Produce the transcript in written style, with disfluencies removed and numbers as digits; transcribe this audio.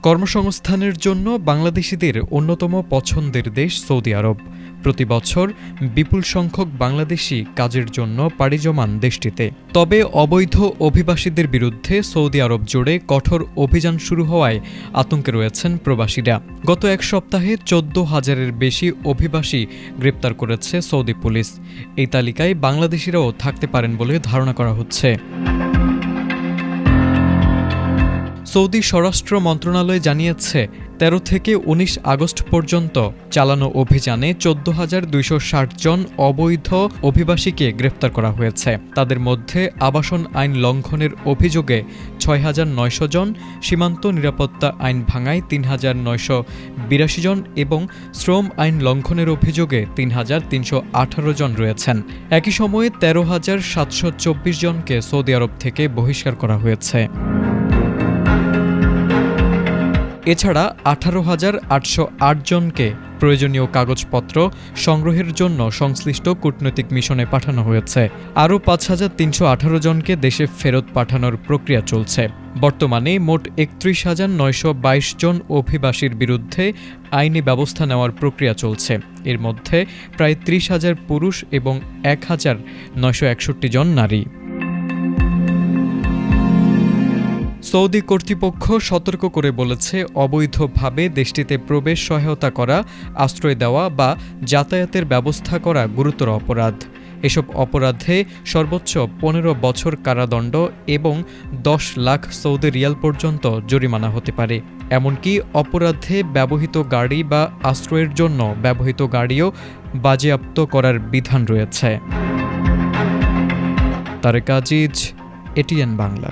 কর্মসংস্থানের জন্য বাংলাদেশিদের অন্যতম পছন্দের দেশ সৌদি আরব। প্রতি বছর বিপুল সংখ্যক বাংলাদেশি কাজের জন্য পাড়ি জমান দেশটিতে। তবে অবৈধ অভিবাসীদের বিরুদ্ধে সৌদি আরব জুড়ে কঠোর অভিযান শুরু হওয়ায় আতঙ্কে রয়েছেন প্রবাসীরা। গত এক সপ্তাহে 14,000-এর বেশি অভিবাসী গ্রেপ্তার করেছে সৌদি পুলিশ। এই তালিকায় বাংলাদেশিরাও থাকতে পারেন বলে ধারণা করা হচ্ছে। সৌদি স্বরাষ্ট্র মন্ত্রণালয় জানিয়েছে, 13 থেকে 19 আগস্ট পর্যন্ত চালানো অভিযানে 14,260 জন অবৈধ অভিবাসীকে গ্রেফতার করা হয়েছে। তাদের মধ্যে আবাসন আইন লঙ্ঘনের অভিযোগে 6,900 জন, সীমান্ত নিরাপত্তা আইন ভাঙায় 3,982 জন এবং শ্রম আইন লঙ্ঘনের অভিযোগে 3,318 জন রয়েছেন। একই সময়ে 13,724 জনকে সৌদি আরব থেকে বহিষ্কার করা হয়েছে। এছাড়া 18,808 জনকে প্রয়োজনীয় কাগজপত্র সংগ্রহের জন্য সংশ্লিষ্ট কূটনৈতিক মিশনে পাঠানো হয়েছে। আরও 5,318 জনকে দেশে ফেরত পাঠানোর প্রক্রিয়া চলছে। বর্তমানে মোট 31,922 জন অভিবাসীর বিরুদ্ধে আইনি ব্যবস্থা নেওয়ার প্রক্রিয়া চলছে। এর মধ্যে প্রায় 30,000 পুরুষ এবং 1,961 জন নারী। সৌদি কর্তৃপক্ষ সতর্ক করে বলেছে, অবৈধভাবে দেশটিতে প্রবেশ সহায়তা করা, আশ্রয় দেওয়া বা যাতায়াতের ব্যবস্থা করা গুরুতর অপরাধ। এসব অপরাধে সর্বোচ্চ 15 বছর কারাদণ্ড এবং 10 লাখ সৌদি রিয়াল পর্যন্ত জরিমানা হতে পারে। এমনকি অপরাধে ব্যবহৃত গাড়ি বা আশ্রয়ের জন্য ব্যবহৃত গাড়িও বাজেয়াপ্ত করার বিধান রয়েছে। তারেক আজিজ, এটিএন বাংলা।